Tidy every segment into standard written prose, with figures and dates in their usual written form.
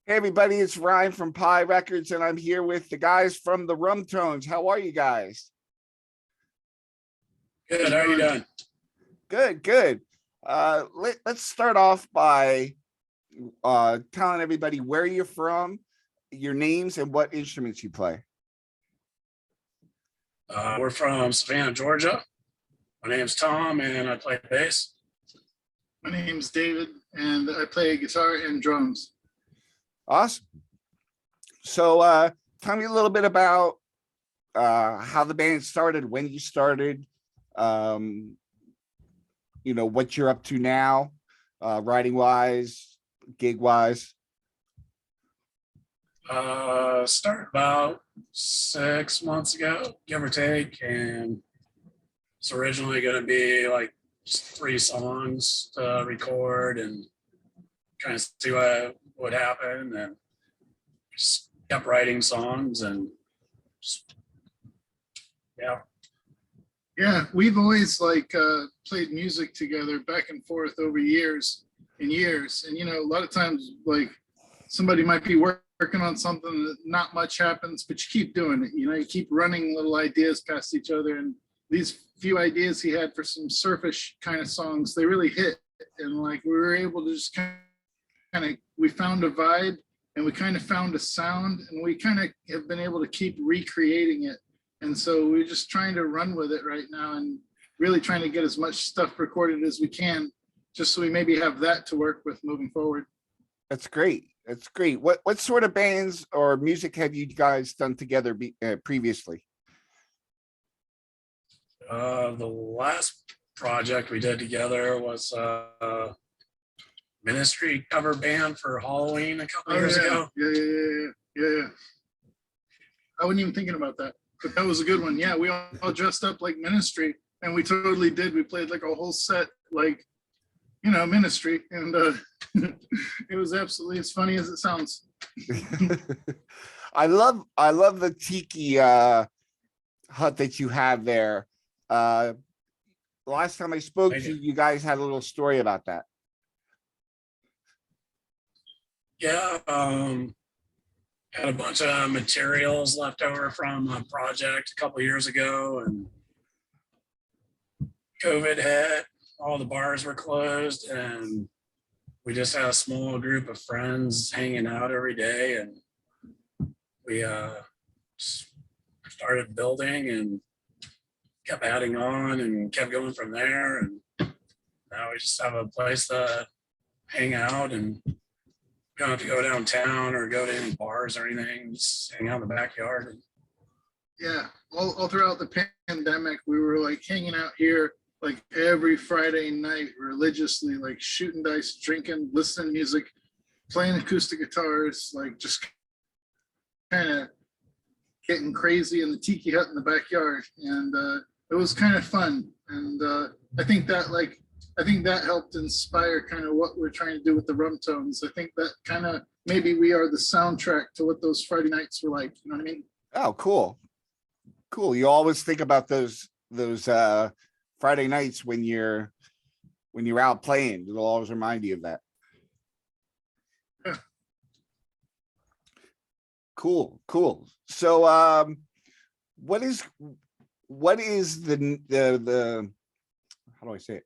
Hey everybody, it's Ryan from Pi Records, and I'm here with the guys from the Rumtones. How are you guys? Good. How are you doing? Good, good. Let's start off by telling everybody where you're from, your names, and what instruments you play. We're from Savannah, Georgia. My name's Tom, and I play bass. My name's David, and I play guitar and drums. Awesome. So tell me a little bit about how the band started, when you started, what you're up to now, writing wise, gig wise. Started about 6 months ago, give or take, and it's originally going to be like just 3 songs to record and kind of see what would happen, and just kept writing songs and just, Yeah, we've always played music together back and forth over years and years. And, a lot of times, somebody might be working on something that not much happens, but you keep doing it. You keep running little ideas past each other. And these few ideas he had for some surfish kind of songs, they really hit. And we were able to just we found a vibe, and we kind of found a sound, and we kind of have been able to keep recreating it. And so we're just trying to run with it right now and really trying to get as much stuff recorded as we can, just so we maybe have that to work with moving forward. That's great. That's great. What sort of bands or music have you guys done together previously? the last project we did together was Ministry cover band for Halloween a couple years ago. Yeah. I wasn't even thinking about that, but that was a good one. Yeah, we all dressed up like Ministry, and we totally did. We played like a whole set, Ministry, and it was absolutely as funny as it sounds. I love the tiki hut that you have there. Last time I spoke to you, you guys had a little story about that. Yeah, had a bunch of materials left over from a project a couple years ago, and COVID hit. All the bars were closed, and we just had a small group of friends hanging out every day, and we started building and kept adding on and kept going from there. And now we just have a place to hang out, and we don't have to go downtown or go to any bars or anything. Just hang out in the backyard. Yeah, all throughout the pandemic, we were hanging out here every Friday night religiously, shooting dice, drinking, listening to music, playing acoustic guitars, just kind of getting crazy in the tiki hut in the backyard. And it was kind of fun. And I think that helped inspire kind of what we're trying to do with the Rumtones. I think that kind of maybe we are the soundtrack to what those Friday nights were like. You know what I mean? Oh, cool. You always think about those Friday nights when you're out playing. It'll always remind you of that. Yeah. Cool. So what is the how do I say it?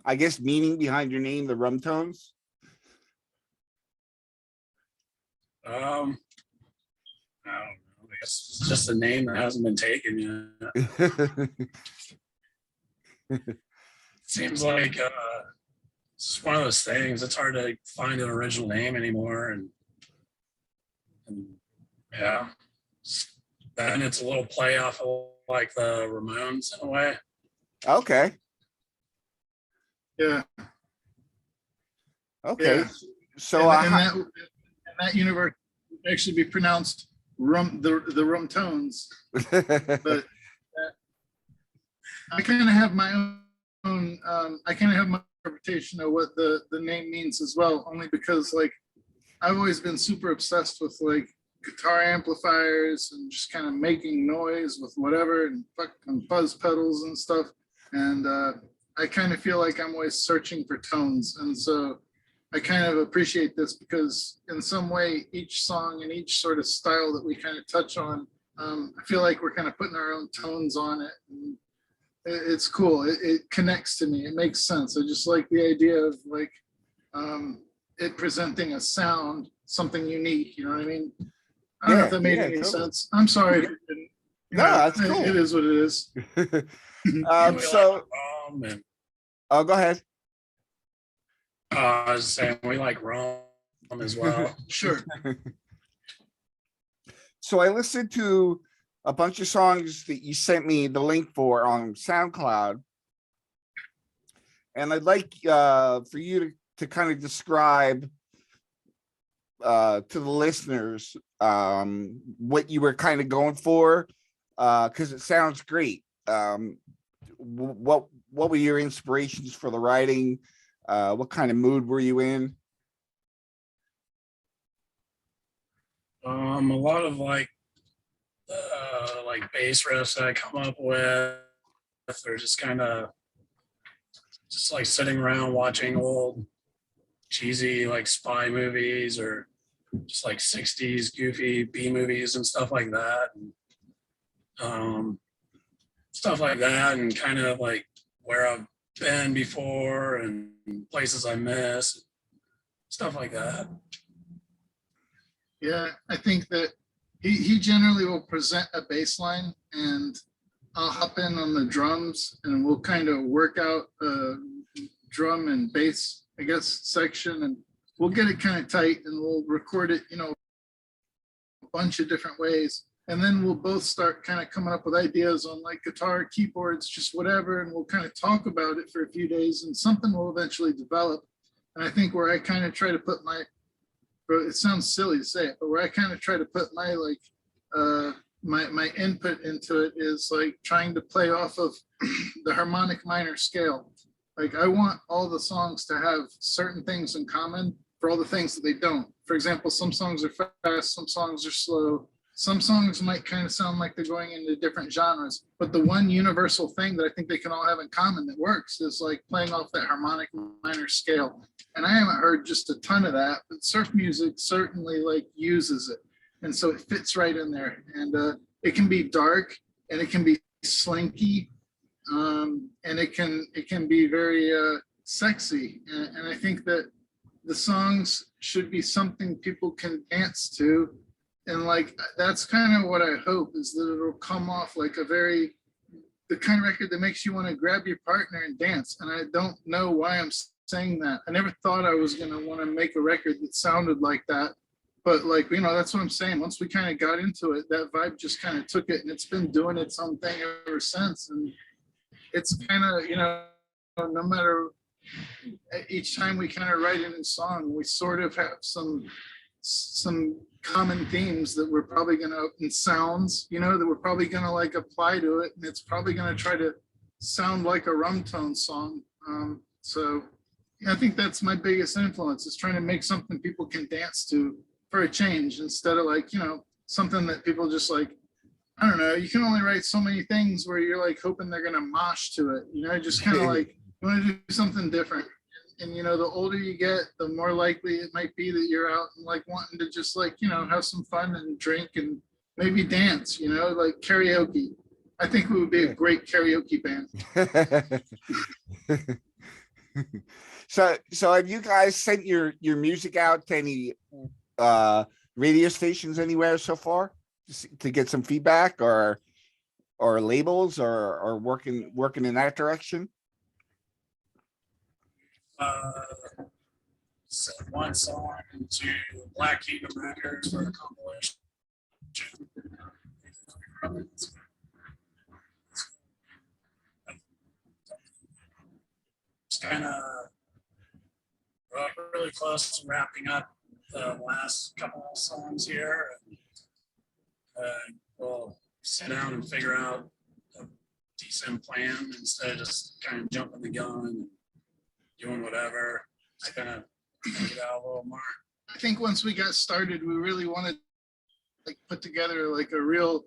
I guess meaning behind your name, the Rumtones? I don't know. I guess it's just a name that hasn't been taken yet. Seems like it's just one of those things. It's hard to find an original name anymore, and yeah, then it's a little play off of the Ramones in a way. Okay. Yeah. Okay. Yeah. So and that universe would actually be pronounced the Rumtones, but I kind of have my own. I kind of have my interpretation of what the name means as well, only because I've always been super obsessed with guitar amplifiers and just kind of making noise with whatever and fucking fuzz pedals and stuff. And I kind of feel like I'm always searching for tones. And so I kind of appreciate this because in some way, each song and each sort of style that we kind of touch on, I feel like we're kind of putting our own tones on it. And it's cool. It connects to me. It makes sense. I just like the idea of like it presenting a sound, something unique. You know what I mean? I don't know if that made any totally. sense. I'm sorry. If it didn't. You No, know, that's cool. It is what it is. We So, like and oh, go ahead. I was saying we like Rome as well. Sure. So I listened to a bunch of songs that you sent me the link for on SoundCloud. And I'd like for you to kind of describe to the listeners what you were kind of going for, because it sounds great. What were your inspirations for the writing? What kind of mood were you in? A lot of like bass riffs that I come up with, they're just kind of just like sitting around watching old cheesy like spy movies or just like 60s goofy B movies and stuff like that. And, stuff like that, and kind of like where I've been before and places I miss, stuff like that. Yeah, I think that he generally will present a bass line and I'll hop in on the drums and we'll kind of work out a drum and bass, I guess, section, and we'll get it kind of tight and we'll record it, you know, a bunch of different ways. And then we'll both start kind of coming up with ideas on like guitar, keyboards, just whatever. And we'll kind of talk about it for a few days and something will eventually develop. And I think where I kind of try to put my, it sounds silly to say it, but where I kind of try to put my like, my input into it is like trying to play off of the harmonic minor scale. Like I want all the songs to have certain things in common for all the things that they don't. For example, some songs are fast, some songs are slow. Some songs might kind of sound like they're going into different genres, but the one universal thing that I think they can all have in common that works is like playing off that harmonic minor scale. And I haven't heard just a ton of that, but surf music certainly like uses it. And so it fits right in there. And it can be dark and it can be slinky, and it can be very sexy. And I think that the songs should be something people can dance to. And like, that's kind of what I hope, is that it'll come off like the kind of record that makes you want to grab your partner and dance. And I don't know why I'm saying that. I never thought I was going to want to make a record that sounded like that. But like, you know, that's what I'm saying. Once we kind of got into it, that vibe just kind of took it and it's been doing its own thing ever since. And it's kind of, you know, no matter each time we kind of write a new song, we sort of have some common themes that we're probably going to, and sounds, you know, that we're probably going to like apply to it. And it's probably going to try to sound like a Rumtones song. So I think that's my biggest influence, is trying to make something people can dance to for a change, instead of like, you know, something that people just like, I don't know, you can only write so many things where you're like hoping they're going to mosh to it, you know, just kind of like, you want to do something different. And, you know, the older you get, the more likely it might be that you're out and like wanting to just like, you know, have some fun and drink and maybe dance, you know, like karaoke. I think we would be a great karaoke band. So have you guys sent your music out to any radio stations anywhere so far to get some feedback, or labels, or working in that direction? Sent one song to Black Kingdom Records for a compilation. It's kind of really close to wrapping up the last couple of songs here. We'll sit down and figure out a decent plan instead of just kind of jumping the gun and doing whatever. Just kind of think it out a little more. I think once we got started, we really wanted to like put together like a real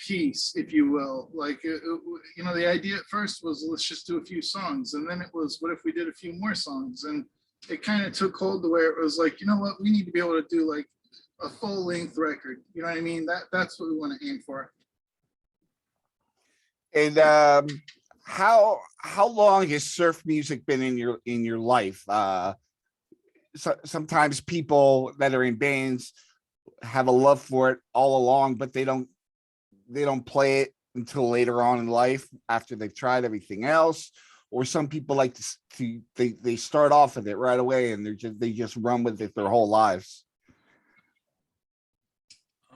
piece, if you will. Like, you know, the idea at first was, let's just do a few songs. And then it was, what if we did a few more songs? And it kind of took hold to where it was like, you know what, we need to be able to do like a full length record. You know what I mean? That's what we want to aim for. And how long has surf music been in your life? So, sometimes people that are in bands have a love for it all along, but they don't play it until later on in life after they've tried everything else. Or some people like they start off with it right away and they just run with it their whole lives.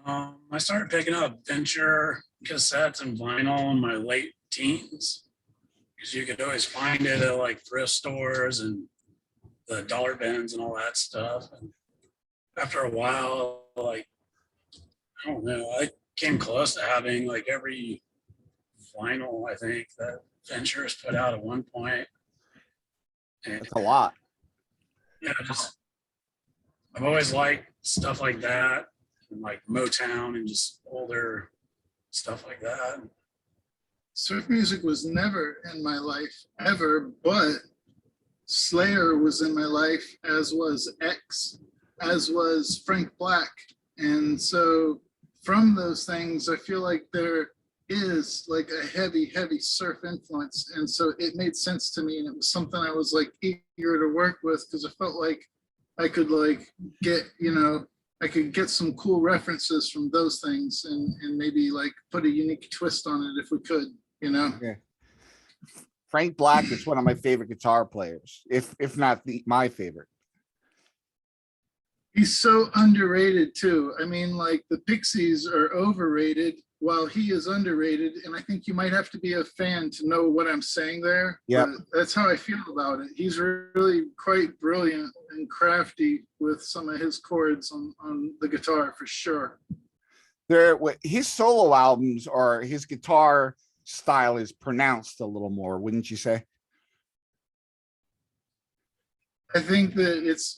I started picking up Venture cassettes and vinyl in my late teens because you could always find it at like thrift stores and the dollar bins and all that stuff. And after a while, like, I don't know, I came close to having like every vinyl, I think, that Venture's put out at one point. And That's a lot. yeah, just I've always liked stuff like that, and like Motown and just older stuff like that. Surf music was never in my life ever, but Slayer was in my life, as was X, as was Frank Black. And so from those things, I feel like there is like a heavy surf influence. And so it made sense to me. And it was something I was like eager to work with because I felt like I could like get, I could get some cool references from those things and maybe like put a unique twist on it if we could, Yeah. Frank Black is one of my favorite guitar players, if not my favorite. He's so underrated too. I mean, like the Pixies are overrated while he is underrated. And I think you might have to be a fan to know what I'm saying there. Yeah. That's how I feel about it. He's really quite brilliant and crafty with some of his chords on the guitar for sure. His solo albums or his guitar style is pronounced a little more, wouldn't you say? I think that it's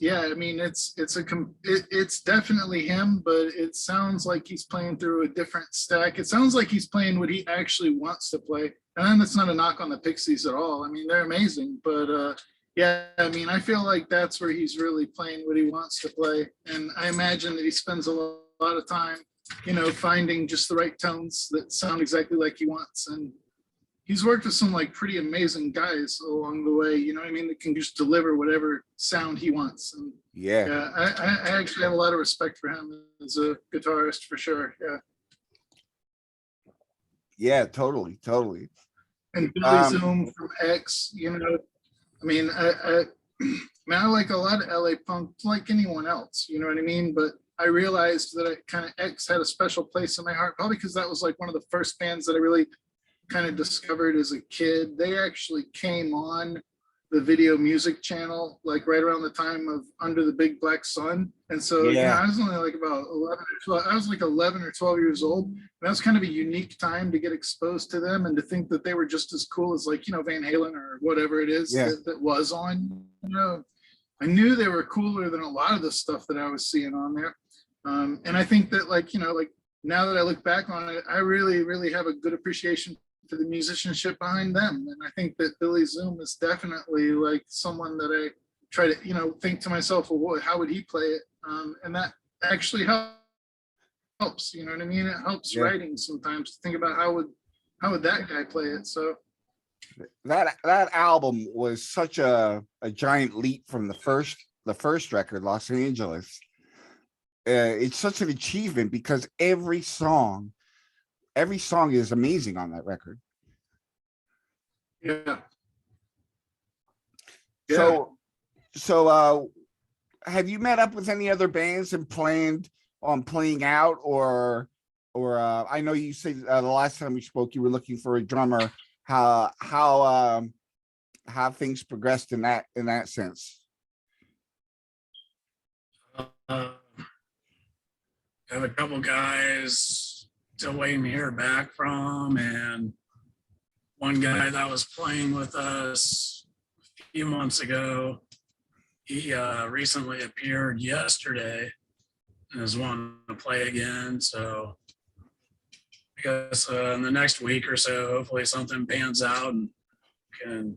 definitely him, but it sounds like he's playing through a different stack. It sounds like he's playing what he actually wants to play. And that's not a knock on the Pixies at all. I mean, they're amazing, but yeah, I mean, I feel like that's where he's really playing what he wants to play. And I imagine that he spends a lot of time, finding just the right tones that sound exactly like he wants. And he's worked with some like pretty amazing guys along the way, you know what I mean, that can just deliver whatever sound he wants. And Yeah. I actually have a lot of respect for him as a guitarist for sure. Yeah. Yeah, totally. And Billy Zoom from X, I mean, I like a lot of LA punk like anyone else, you know what I mean? But I realized that X had a special place in my heart, probably because that was like one of the first bands that I really kind of discovered as a kid. They actually came on the Video Music channel like right around the time of Under the Big Black Sun. And so I was only like about 11 or 12. I was like 11 or 12 years old. And that was kind of a unique time to get exposed to them and to think that they were just as cool as like, Van Halen or whatever it is that was on. I knew they were cooler than a lot of the stuff that I was seeing on there. And I think that like now that I look back on it, I really, really have a good appreciation for the musicianship behind them. And I think that Billy Zoom is definitely like someone that I try to, think to myself, well, how would he play it? And that actually helps, you know what I mean? It helps writing sometimes to think about how would that guy play it? So that album was such a giant leap from the first record, Los Angeles. It's such an achievement because every song is amazing on that record. Yeah. So have you met up with any other bands and planned on playing out or I know you said the last time we spoke you were looking for a drummer. How things progressed in that sense? I have a couple guys still waiting to hear back from, and one guy that was playing with us a few months ago, he recently appeared yesterday and is wanting to play again. So I guess in the next week or so, hopefully something pans out and can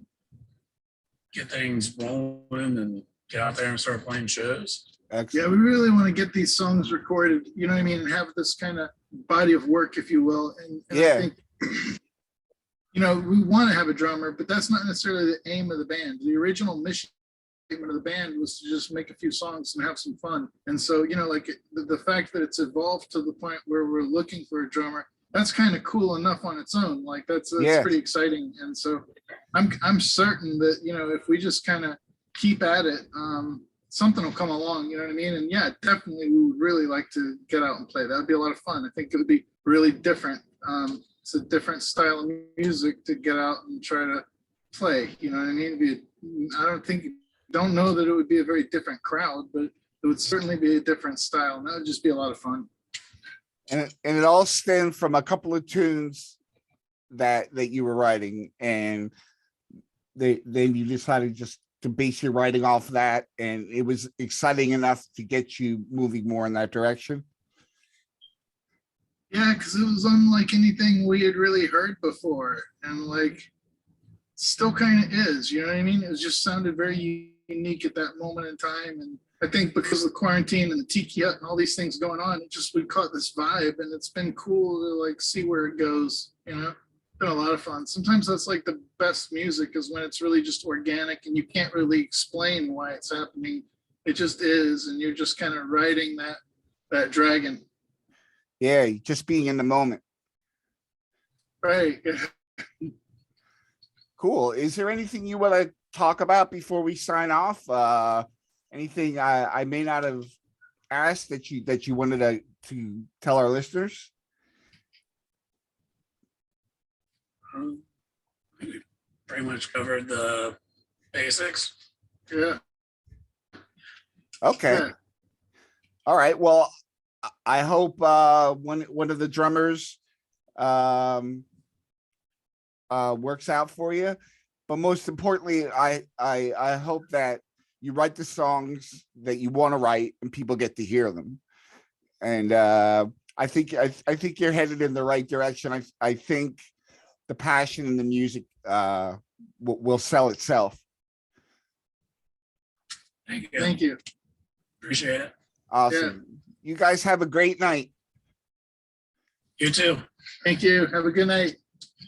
get things rolling and get out there and start playing shows. Yeah, Excellent. we really want to get these songs recorded, you know what I mean, and have this kind of body of work, if you will. And Yeah. I think, you know, we want to have a drummer, but that's not necessarily the aim of the band. The original mission statement of the band was to just make a few songs and have some fun. And so, you know, like the fact that it's evolved to the point where we're looking for a drummer, that's kind of cool enough on its own. Like that's Yeah. pretty exciting. And so I'm certain that, you know, if we just kind of keep at it, something will come along, you know what I mean? And yeah, definitely we would really like to get out and play. That would be a lot of fun. I think it would be really different. It's a different style of music to get out and try to play, you know what I mean? Don't know that it would be a very different crowd, but it would certainly be a different style, and that would just be a lot of fun. And it all stemmed from a couple of tunes that you were writing, and then you decided just to base your writing off that, and it was exciting enough to get you moving more in that direction. Yeah, because it was unlike anything we had really heard before, and like still kind of is, you know what I mean? It just sounded very unique at that moment in time, and I think because of the quarantine and the tiki hut and all these things going on, we caught this vibe, and it's been cool to like see where it goes. You know, it's been a lot of fun. Sometimes that's like the best music is when it's really just organic and you can't really explain why it's happening. It just is, and you're just kind of riding that dragon. Yeah, just being in the moment. Right. Cool. Is there anything you want to talk about before we sign off? Anything I may not have asked that you wanted to tell our listeners? We pretty much covered the basics. Yeah. Okay. Yeah. All right. Well, I hope one of the drummers works out for you. But most importantly, I hope that you write the songs that you want to write and people get to hear them. And I think you're headed in the right direction. I think the passion in the music will sell itself. Thank you. Thank you. Appreciate it. Awesome. You guys have a great night. You too. Thank you. Have a good night.